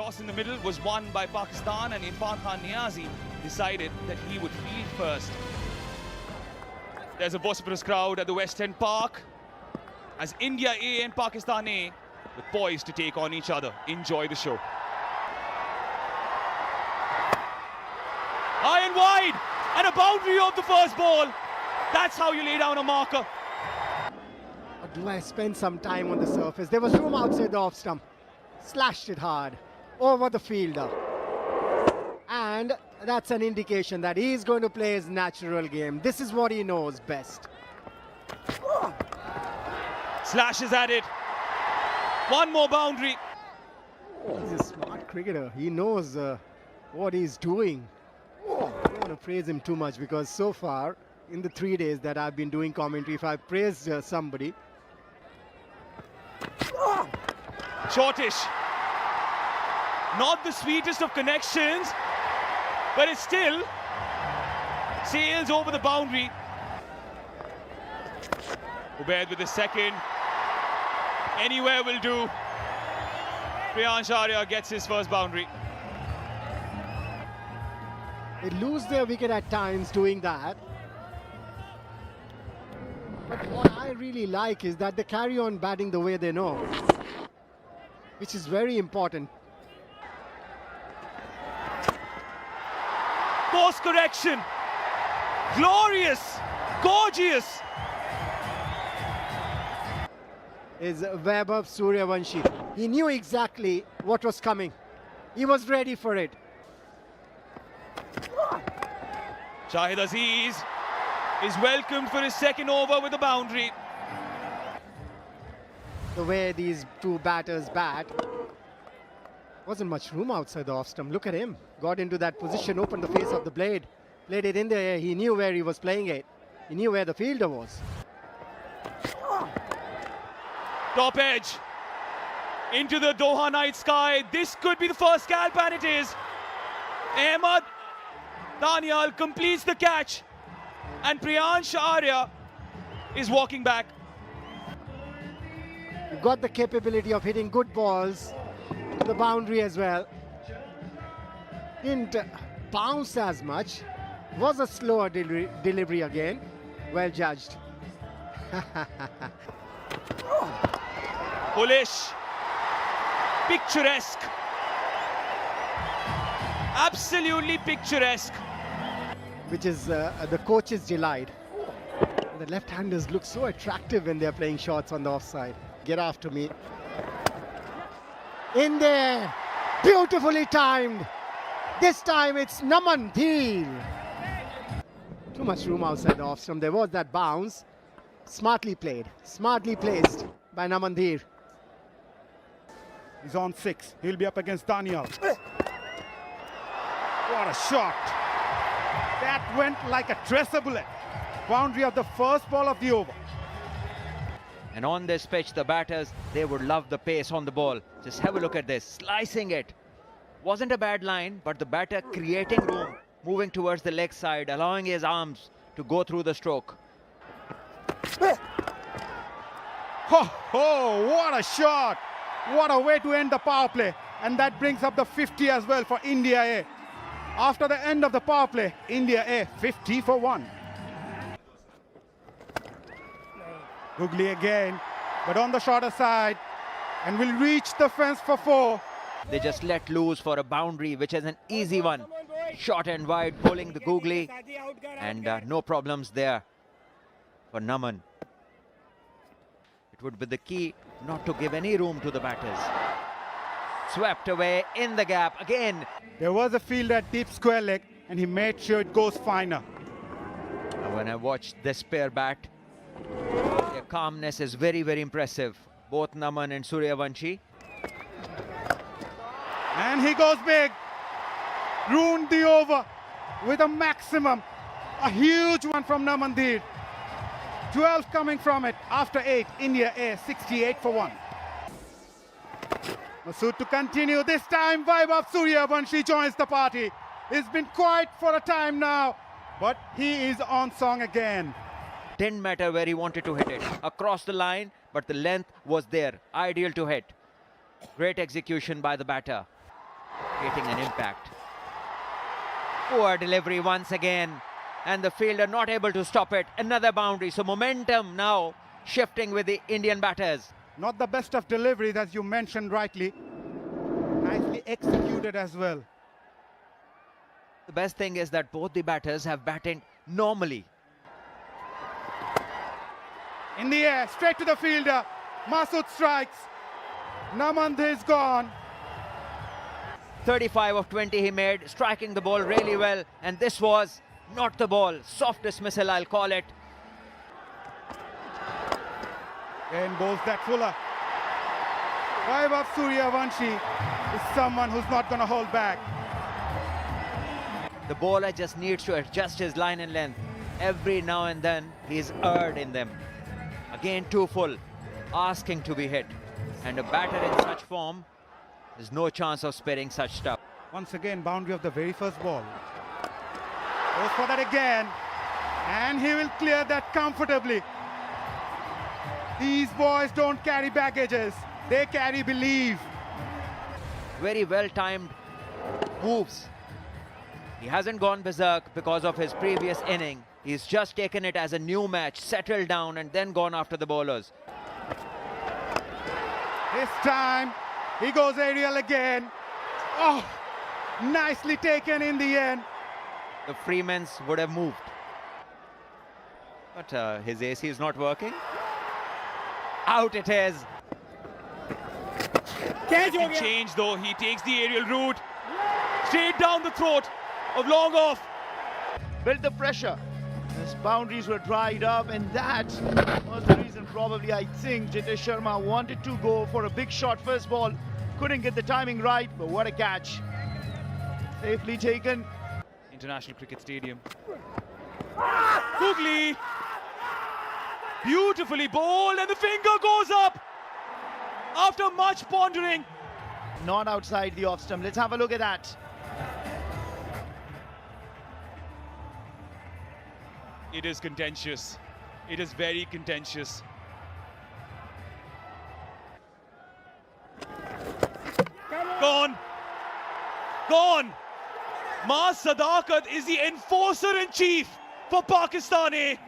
toss in the middle was won by Pakistan, and Irfan Khan Niazi decided that he would field first. There's a vociferous crowd at the West End Park as India A and Pakistan A were poised to take on each other. Enjoy the show. High and wide, and a boundary of the first ball. That's how you lay down a marker. Do I spend some time on the surface? There was room outside the off stump. Slashed it hard over the fielder. And that's an indication that he's going to play his natural game. This is what he knows best. Slashes at it. One more boundary. He's a smart cricketer. He knows what he's doing. I don't want to praise him too much because so far, in the 3 days that I've been doing commentary, if I've praised somebody, Shortish. Not the sweetest of connections, but it still sails over the boundary. Ubaid with the second. Anywhere will do. Priyansh Arya gets his first boundary. they lose their wicket at times doing that. But what I really like is that they carry on batting the way they know, which is very important. Course correction. Glorious. Gorgeous. Is Vaibhav Suryavanshi. He knew exactly what was coming. He was ready for it. Shahid Aziz is welcomed for his second over with a boundary. The way these two batters bat, wasn't much room outside the off stump. Look at him. Got into that position, opened the face of the blade, played it in the air. He knew where he was playing it. He knew where the fielder was. Top edge. Into the Doha night sky. This could be the first scalp, and it is. Ahmed Daniel completes the catch. And Priyansh Arya is walking back. You've got the capability of hitting good balls to the boundary as well. Didn't bounce as much. Was a slower delivery again. Well judged. Bullish. Picturesque. Absolutely picturesque. Which is the coach's delight. The left-handers look so attractive when they're playing shots on the offside. Get after me. In there. Beautifully timed. This time it's Naman Dhir. Too much room outside the off stump. There was that bounce. Smartly played. Smartly placed by Naman Dhir. He's on 6. He'll be up against Daniel. What a shot. That went like a tracer bullet. Boundary of the first ball of the over. And on this pitch, the batters, they would love the pace on the ball. Just have a look at this, slicing it. Wasn't a bad line, but the batter creating room, moving towards the leg side, allowing his arms to go through the stroke. Oh, what a shot. What a way to end the power play. And that brings up the 50 as well for India A. After the end of the power play, India A 50 for 1. Googly again, but on the shorter side, and will reach the fence for 4. They just let loose for a boundary, which is an easy one. Short and wide, bowling the googly, and no problems there for Naman. It would be the key not to give any room to the batters. Swept away in the gap again. There was a field at deep square leg, and he made sure it goes finer. When I watched this pair bat, their calmness is very, very impressive. Both Naman and Suryavanshi. And he goes big. Ruined the over with a maximum. A huge one from Naman Dhir. 12 coming from it after 8. India A 68 for 1. Masood to continue. This time Vaibhav Suryavanshi joins the party. It's been quiet for a time now, but he is on song again. Didn't matter where he wanted to hit it. Across the line, but the length was there. Ideal to hit. Great execution by the batter. creating an impact. Poor delivery once again, and the fielder not able to stop it. Another boundary, so momentum now shifting with the Indian batters. Not the best of deliveries, as you mentioned rightly. Nicely executed as well. The best thing is that both the batters have batted normally. In the air, straight to the fielder. Masood strikes. Namand is gone. 35 of 20 he made, striking the ball really well, and this was not the ball. Soft dismissal, I'll call it. And bowls that Fuller. Vaibhav Suryavanshi is someone who's not going to hold back. The bowler just needs to adjust his line and length. Every now and then he's erred in them. Again too full, asking to be hit. And a batter in such form, there's no chance of sparing such stuff. Once again, boundary of the very first ball. Goes for that again. And he will clear that comfortably. These boys don't carry baggages. They carry belief. Very well timed moves. He hasn't gone berserk because of his previous inning. He's just taken it as a new match, settled down and then gone after the bowlers. This time, he goes aerial again. Oh, nicely taken in the end. The Freemans would have moved. But his AC is not working. Out it is. Big change though, he takes the aerial route. Straight down the throat of long off. Built the pressure. His boundaries were dried up, and that was the reason probably I think Jitesh Sharma wanted to go for a big shot first ball. Couldn't get the timing right, but what a catch. Safely taken. International Cricket Stadium. Googly. Beautifully bowled, and the finger goes up. After much pondering. Not outside the off stump. Let's have a look at that. It is contentious. It is very contentious. Gone. Gone. Maaz Sadakat is the enforcer-in-chief for Pakistan. And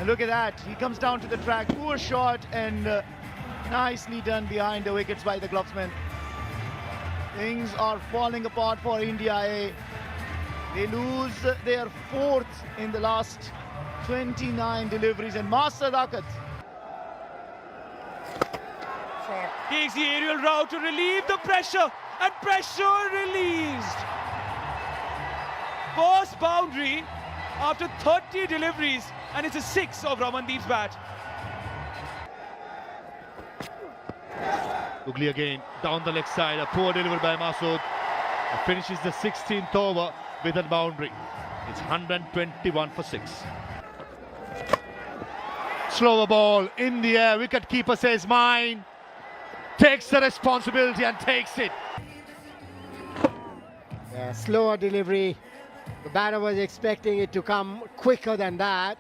look at that. He comes down to the track. Poor shot, and nicely done behind the wickets by the glovesman. Things are falling apart for India. They lose their fourth in the last 29 deliveries, and Maaz Sadakat Takes the aerial route to relieve the pressure, and pressure released. First boundary after 30 deliveries, and it's a 6 of Ramandeep's bat. Googly again, down the leg side, a poor delivery by Masood. Finishes the 16th over with a boundary. It's 121 for 6. Slower ball in the air, wicket-keeper says mine. Takes the responsibility and takes it. Yeah, slower delivery. The batter was expecting it to come quicker than that.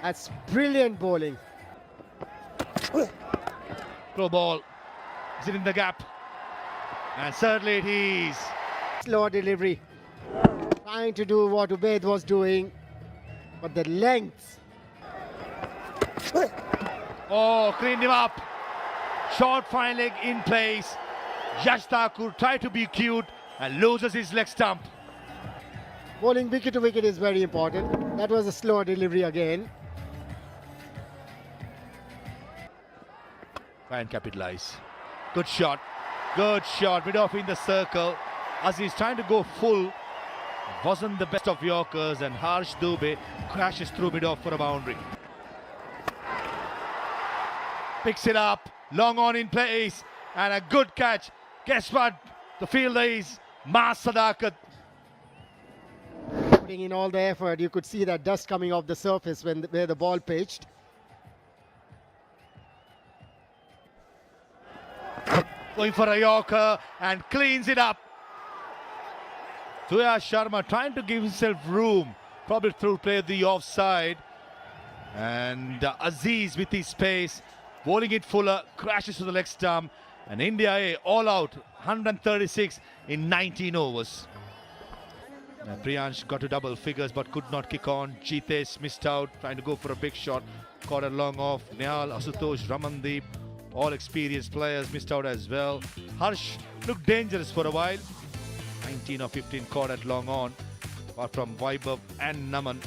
That's brilliant bowling. Throw ball. Is it in the gap? And certainly it is. Slower delivery. Trying to do what Ubaid was doing, but the length. Oh, cleaned him up. Short fine leg in place. Yash Thakur tried to be cute and loses his leg stump. Bowling wicket to wicket is very important. That was a slower delivery again. Try and capitalize. Good shot. Good shot. Mid off in the circle. Aziz trying to go full. Wasn't the best of Yorkers, and Harsh Dubey crashes through mid off for a boundary. Picks it up. Long on in place. And a good catch. Guess what? The fielder is Maaz Sadakat. Putting in all the effort, you could see that dust coming off the surface where the ball pitched. Going for a Yorker and cleans it up. Tuya Sharma trying to give himself room, probably through play the offside. And Aziz with his pace, bowling it Fuller, crashes to the leg stump. And India A all out, 136 in 19 overs. Priyansh got to double figures but could not kick on. Jitesh missed out, trying to go for a big shot. Caught a long off. Nehal, Asutosh, Ramandeep, all experienced players missed out as well. Harsh looked dangerous for a while. 19 or 15 caught at long on. Apart from Vaibhav and Naman,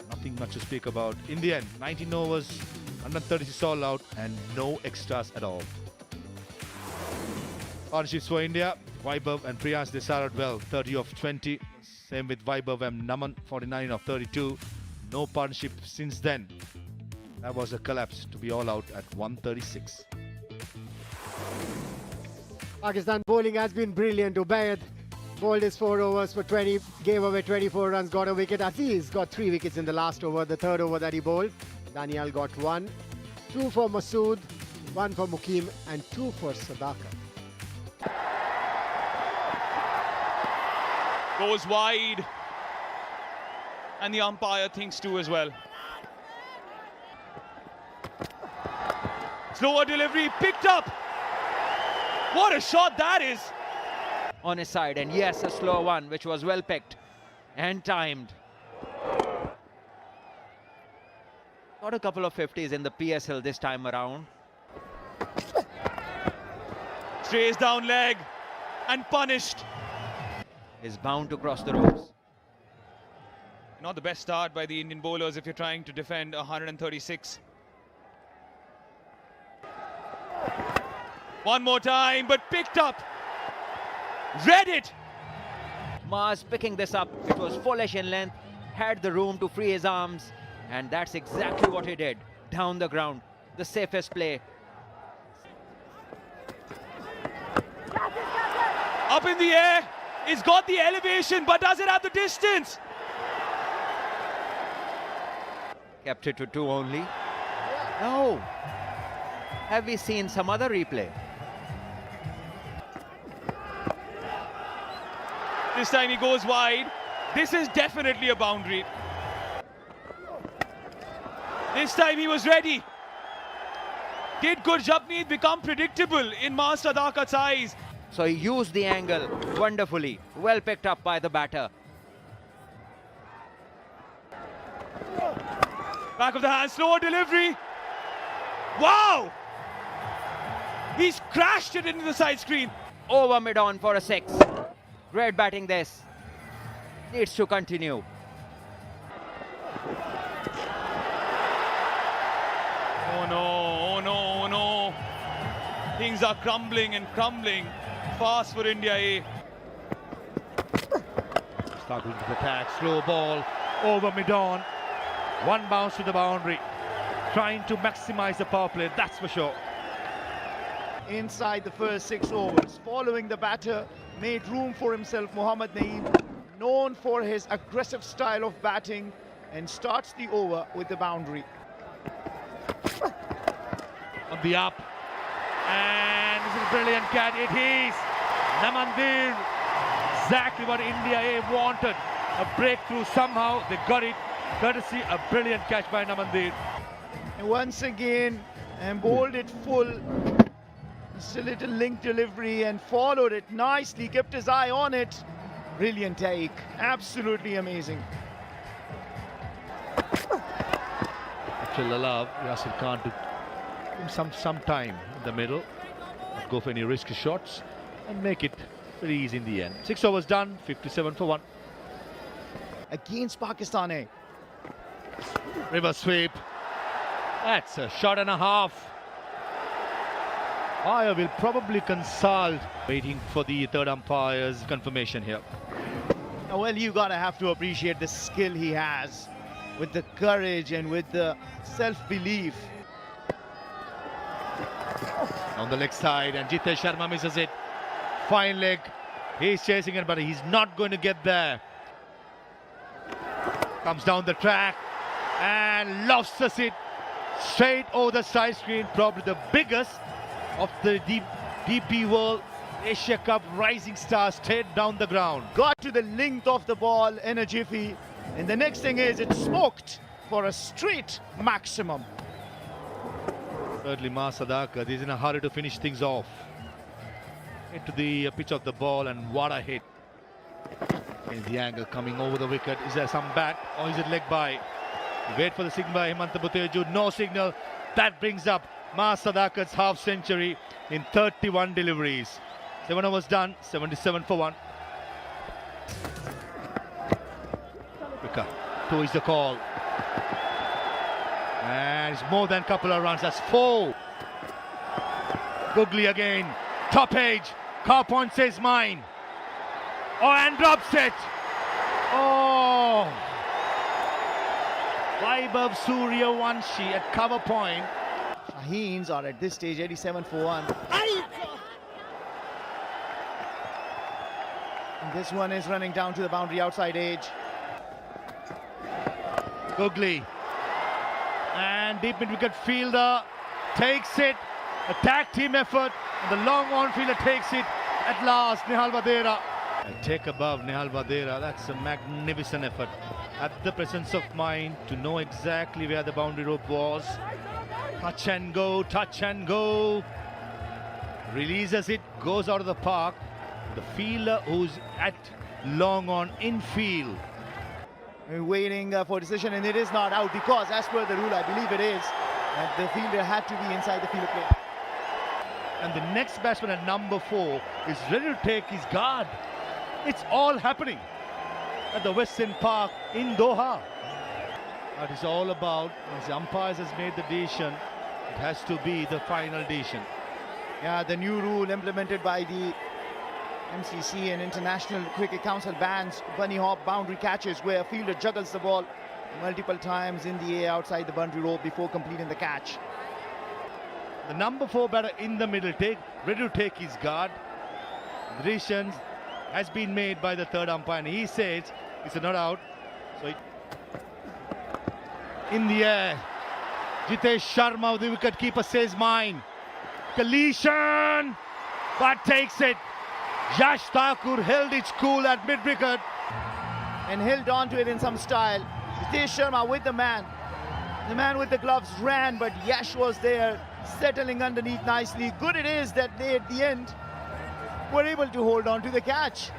nothing much to speak about. In the end, 19 overs, 136 all out and no extras at all. Partnerships for India, Vaibhav and Priyansh, they started well, 30 of 20. Same with Vaibhav and Naman, 49 of 32. No partnership since then. That was a collapse to be all out at 136. Pakistan bowling has been brilliant. Ubaid bowled his 4 overs for 20, gave away 24 runs, got a wicket. Aziz got 3 wickets in the last over, the third over that he bowled. Daniel got 1. 2 for Masood, 1 for Mukim and 2 for Sadaka. Goes wide. And the umpire thinks too as well. Slower delivery, picked up. What a shot that is. On his side, and yes, a slow one, which was well picked and timed. Got a couple of 50s in the PSL this time around. Strays down leg and punished. Is bound to cross the ropes. Not the best start by the Indian bowlers if you're trying to defend 136. One more time, but picked up. Read it. Mars picking this up. It was foolish in length, had the room to free his arms, and that's exactly what he did. Down the ground, the safest play. Up in the air. It's got the elevation, but does it have the distance? Kept it to 2 only. No. Have we seen some other replay? This time he goes wide. This is definitely a boundary. This time he was ready. Did Gurjapneet become predictable in Mas Sadakat's eyes? So he used the angle wonderfully. Well picked up by the batter. Back of the hand, slower delivery. Wow! He's crashed it into the side screen. Over mid-on for a 6. Great batting this. Needs to continue. Oh no, oh no, oh no. Things are crumbling and crumbling fast for India A. Struggling to attack, slow ball, over mid-on. One bounce to the boundary. Trying to maximize the power play, that's for sure. Inside the first 6 overs, following the batter, made room for himself. Mohammad Naeem, known for his aggressive style of batting, and starts the over with the boundary. On the up, and this is a brilliant catch. It is Namandir, exactly what India A wanted. A breakthrough, somehow they got it. Courtesy, a brilliant catch by Namandir. And once again, and bowled it full. Just a little link delivery and followed it nicely, kept his eye on it. Brilliant take, absolutely amazing. Actually allowed Yasir Khan to give him some time in the middle, not go for any risky shots and make it very easy in the end. 6 overs done, 57 for 1. Against Pakistan A. River sweep. That's a shot and a half. Umpire will probably consult, waiting for the third umpire's confirmation here. Well, you gotta have to appreciate the skill he has, with the courage and with the self-belief. On the leg side, and Jitesh Sharma misses it. Fine leg. He's chasing it, but he's not going to get there. Comes down the track and lobsters it straight over the side screen. Probably the biggest of the DP World Asia Cup rising star, straight down the ground. Got to the length of the ball in a jiffy, and the next thing is it's smoked for a straight maximum. Certainly Mas Sadakat is in a hurry to finish things off. into the pitch of the ball, and what a hit. Is the angle coming over the wicket? Is there some bat or is it leg by? Wait for the signal by Hemanta Buteju. No signal. That brings up Mas Sadakat's half century in 31 deliveries. 7 overs done, 77 for 1. Wicca, 2 is the call. And it's more than a couple of runs. That's 4. Googly again. Top edge. Carpon says mine. Oh, and drops it. Oh. Vaibhav Suryavanshi at cover point. Shaheens are at this stage 87 for 1. And this one is running down to the boundary outside edge. Googly. And deep mid-wicket fielder takes it. Attack team effort. And the long on fielder takes it at last. Nihal Vadera. A take above Nihal Vadera. That's a magnificent effort. Had the presence of mind to know exactly where the boundary rope was. Touch and go, touch and go. Releases it, goes out of the park. The fielder who's at long on infield. We're waiting for decision, and it is not out because, as per the rule, I believe it is, that the fielder had to be inside the field of play. And the next batsman at number 4 is ready to take his guard. It's all happening at the Western Park in Doha. That is all about, as the umpires has made the decision, it has to be the final decision. Yeah, the new rule implemented by the MCC and International Cricket Council bans bunny hop boundary catches where a fielder juggles the ball multiple times in the air outside the boundary rope before completing the catch. The number 4 batter in the middle, ready to take his guard. The decision has been made by the third umpire, and he says it's not out. So in the air, Jitesh Sharma, the wicketkeeper, says mine. Collision, but takes it. Yash Thakur held its cool at mid-wicket and held on to it in some style. Jitesh Sharma with the man. The man with the gloves ran, but Yash was there, settling underneath nicely. Good it is that they, at the end, were able to hold on to the catch.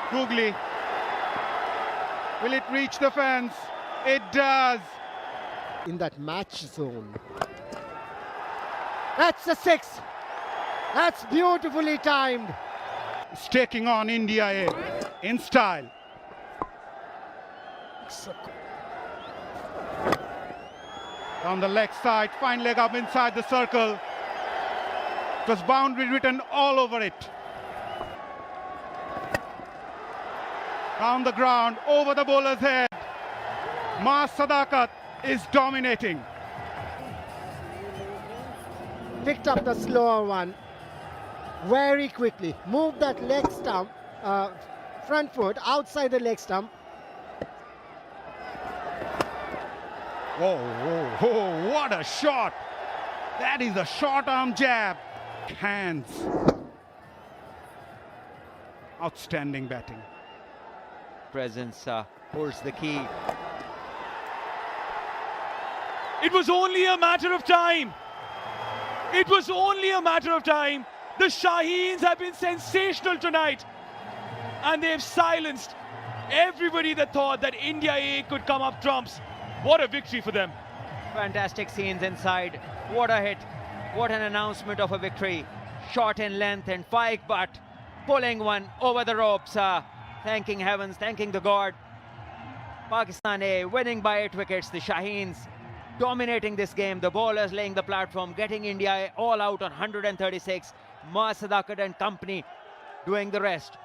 Googly. Will it reach the fence? It does. In that match zone. That's a 6. That's beautifully timed. It's taking on India A in style. On the leg side, fine leg up inside the circle. It was boundary written all over it. Down the ground, over the bowler's head. Mas Sadakat is dominating. Picked up the slower one very quickly. Moved that leg stump, front foot outside the leg stump. Oh, oh, oh, what a shot! That is a short arm jab. Hands. Outstanding batting. Presence holds the key. It was only a matter of time. It was only a matter of time. The Shaheens have been sensational tonight. And they've silenced everybody that thought that India A could come up trumps. What a victory for them. Fantastic scenes inside. What a hit. What an announcement of a victory. Short in length and Faik Butt pulling one over the ropes. Thanking heavens, thanking the God. Pakistan A winning by 8 wickets. The Shaheens dominating this game. The bowlers laying the platform, getting India all out on 136. Mas Sadakat and company doing the rest.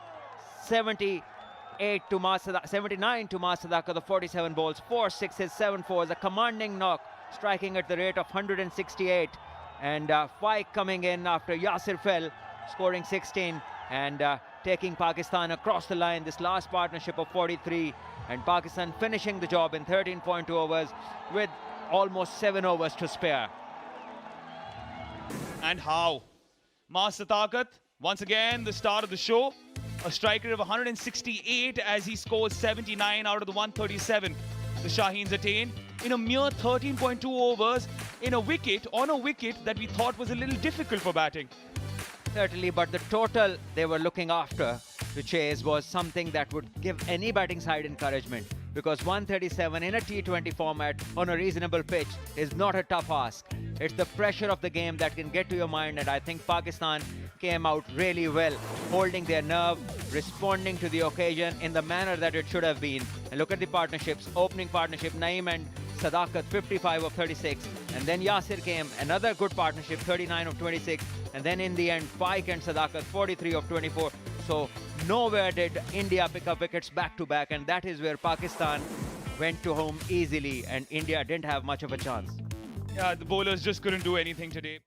78 to Mas Sadakat, 79 to Mas Sadakat, the 47 balls, 4 sixes, 7 fours, a commanding knock, striking at the rate of 168. And Faik coming in after Yasir fell, scoring 16 and taking Pakistan across the line. This last partnership of 43, and Pakistan finishing the job in 13.2 overs with almost 7 overs to spare. And how? Mas Sadakat, once again, the start of the show. A strike rate of 168 as he scores 79 out of the 137 the Shaheens attained. in a mere 13.2 overs on a wicket that we thought was a little difficult for batting. Certainly, but the total they were looking after to chase was something that would give any batting side encouragement, because 137 in a T20 format on a reasonable pitch is not a tough ask. It's the pressure of the game that can get to your mind, and I think Pakistan came out really well, holding their nerve, responding to the occasion in the manner that it should have been. And look at the partnerships. Opening partnership, Naeem and Sadakat, 55 of 36. And then Yasir came, another good partnership, 39 of 26. And then in the end, Paik and Sadakat, 43 of 24. So nowhere did India pick up wickets back to back, and that is where Pakistan went to home easily and India didn't have much of a chance. Yeah, the bowlers just couldn't do anything today.